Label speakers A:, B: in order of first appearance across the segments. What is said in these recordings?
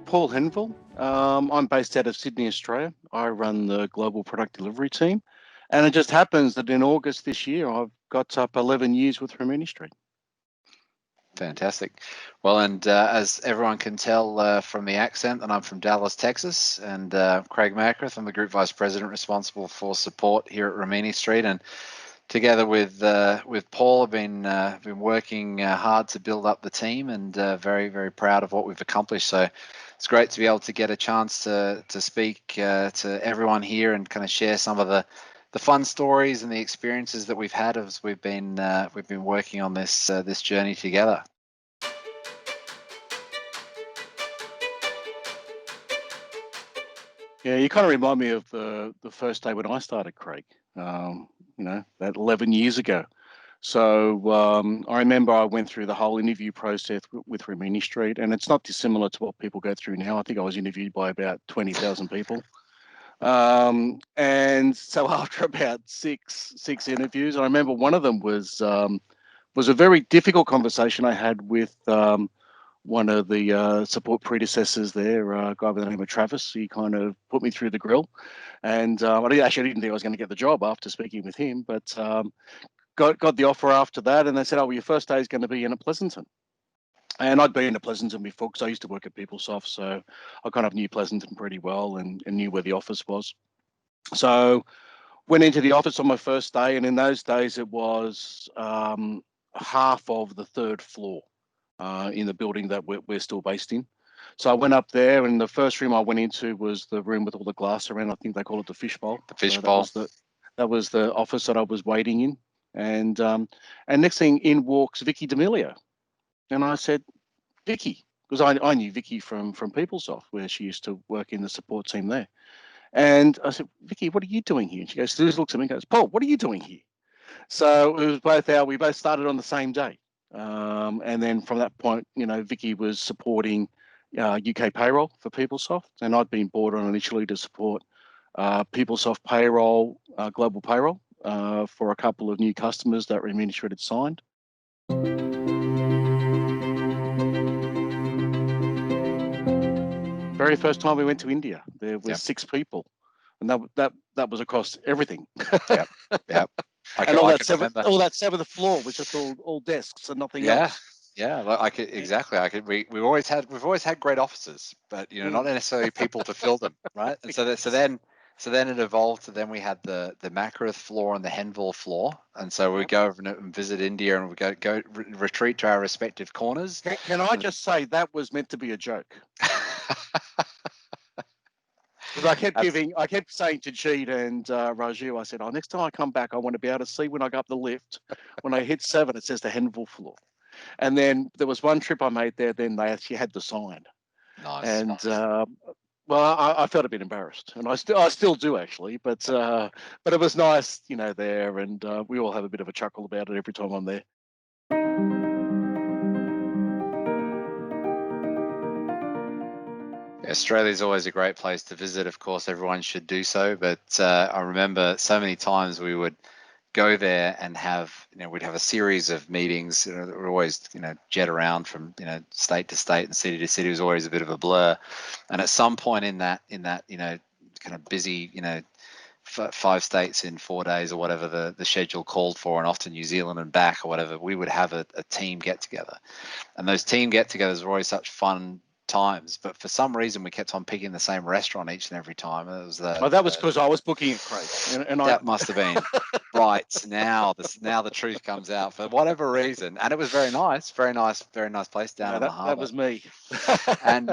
A: Paul Henville. I'm based out of Sydney, Australia. I run the global product delivery team. And it just happens that in August this year, I've got up 11 years with Rimini Street.
B: Fantastic. Well, and as everyone can tell from the accent, that I'm from Dallas, Texas, and Craig Mackereth. I'm the Group Vice President responsible for support here at Rimini Street. And together with Paul, I've been working hard to build up the team, and very, very proud of what we've accomplished. So it's great to be able to get a chance to speak to everyone here and kind of share some of the fun stories and the experiences that we've had as we've been working on this journey together.
A: Yeah, you kind of remind me of the first day when I started, Craig. That 11 years ago. So I remember I went through the whole interview process with Rimini Street, and it's not dissimilar to what people go through now. I think I was interviewed by about 20,000 people. And so after about six interviews, I remember one of them was a very difficult conversation I had with one of the support predecessors there, a guy by the name of Travis. He kind of put me through the grill, and I didn't think I was going to get the job after speaking with him, but got the offer after that, and they said, "Oh, well, your first day is going to be in at Pleasanton." And I'd been to Pleasanton before because I used to work at PeopleSoft, so I kind of knew Pleasanton pretty well and knew where the office was. So went into the office on my first day, and in those days it was half of the third floor in the building that we're still based in. So I went up there, and the first room I went into was the room with all the glass around. I think they call it the fishbowl.
B: The fishbowl.
A: So that was the office that I was waiting in, and next thing in walks Vicky D'Amelio. And I said, "Vicky," because I knew Vicky from PeopleSoft, where she used to work in the support team there. And I said, "Vicky, what are you doing here?" And she goes, "Just looks at me and goes, Paul, what are you doing here?" So it was we both started on the same day. And then from that point, Vicky was supporting UK payroll for PeopleSoft, and I'd been brought on initially to support PeopleSoft payroll, global payroll, for a couple of new customers that Rimini Street had signed. Very first time we went to India, there was 6 people, and that was across everything.
B: Yep.
A: And all that seventh floor was just all desks and nothing else.
B: Yeah, we've always had great offices, but not necessarily people to fill them, right? And so then it evolved to then we had the Mackereth floor and the Henville floor, and so we go over and visit India, and we go retreat to our respective corners.
A: Can I just say that was meant to be a joke? Because I kept saying to Jeet and Raju, I said, "Oh, next time I come back, I want to be able to see when I go up the lift, when I hit 7, it says the Henville floor." And then there was one trip I made there, then they actually had the sign.
B: Nice.
A: And well, I felt a bit embarrassed, and I still do actually, but it was nice, there, and we all have a bit of a chuckle about it every time I'm there.
B: Australia is always a great place to visit. Of course, everyone should do so. But I remember so many times we would go there and we'd have a series of meetings. That would always, jet around from, state to state and city to city. It was always a bit of a blur. And at some point in that, kind of busy, 5 states in 4 days or whatever the schedule called for, and often New Zealand and back or whatever, we would have a team get together. And those team get togethers were always such fun times, but for some reason we kept on picking the same restaurant each and every time. It was that was
A: because I was booking it, Craig, and
B: that must have been right. Now the truth comes out for whatever reason, and it was very nice place down on the harbour.
A: That was me.
B: And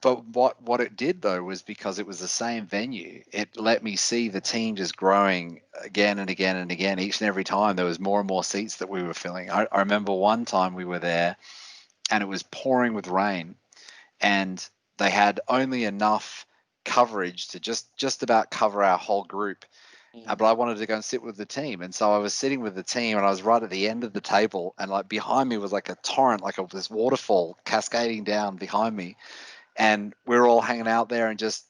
B: but what it did though was, because it was the same venue, it let me see the team just growing again and again and again. Each and every time there was more and more seats that we were filling. I remember one time we were there and it was pouring with rain, and they had only enough coverage to just about cover our whole group. But I wanted to go and sit with the team, and so I was sitting with the team, and I was right at the end of the table, and like behind me was like a torrent, this waterfall cascading down behind me, and we were all hanging out there and just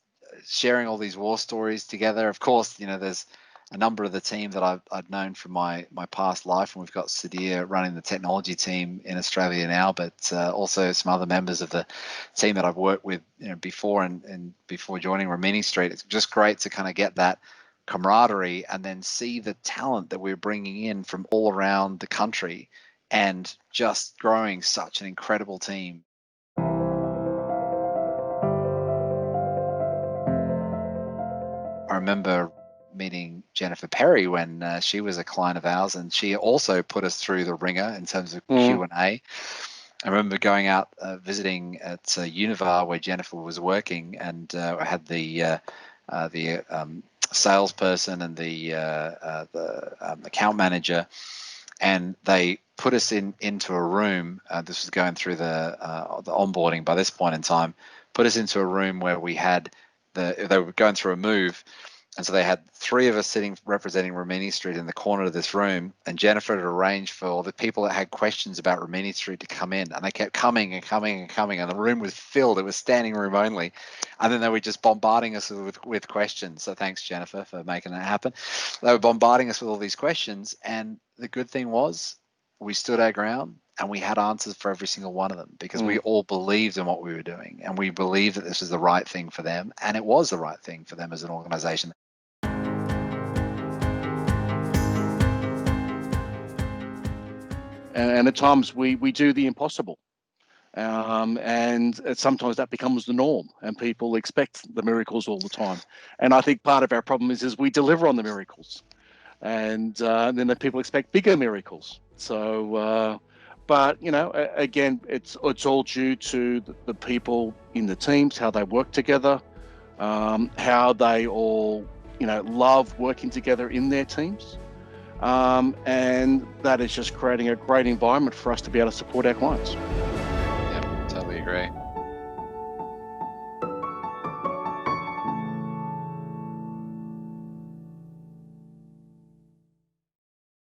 B: sharing all these war stories together. Of course, there's a number of the team that I'd known from my past life, and we've got Sadir running the technology team in Australia now, but also some other members of the team that I've worked with before and before joining Rimini Street. It's just great to kind of get that camaraderie and then see the talent that we're bringing in from all around the country and just growing such an incredible team. I remember meeting Jennifer Perry when she was a client of ours, and she also put us through the ringer in terms of Q&A. I remember going out visiting at Univar where Jennifer was working, and I had the salesperson and the account manager, and they put us into a room. This was going through the onboarding by this point in time. Put us into a room where we had they were going through a move. And so they had three of us sitting representing Rimini Street in the corner of this room, and Jennifer had arranged for all the people that had questions about Rimini Street to come in, and they kept coming and coming and coming, and the room was filled. It was standing room only, and then they were just bombarding us with questions. So thanks, Jennifer, for making that happen. They were bombarding us with all these questions, and the good thing was we stood our ground and we had answers for every single one of them because we all believed in what we were doing, and we believed that this was the right thing for them, and it was the right thing for them as an organization.
A: And at times we do the impossible. And sometimes that becomes the norm, and people expect the miracles all the time. And I think part of our problem is we deliver on the miracles, and then the people expect bigger miracles. So, but again, it's all due to the people in the teams, how they work together, how they all love working together in their teams. And that is just creating a great environment for us to be able to support our clients.
B: Yep, totally agree.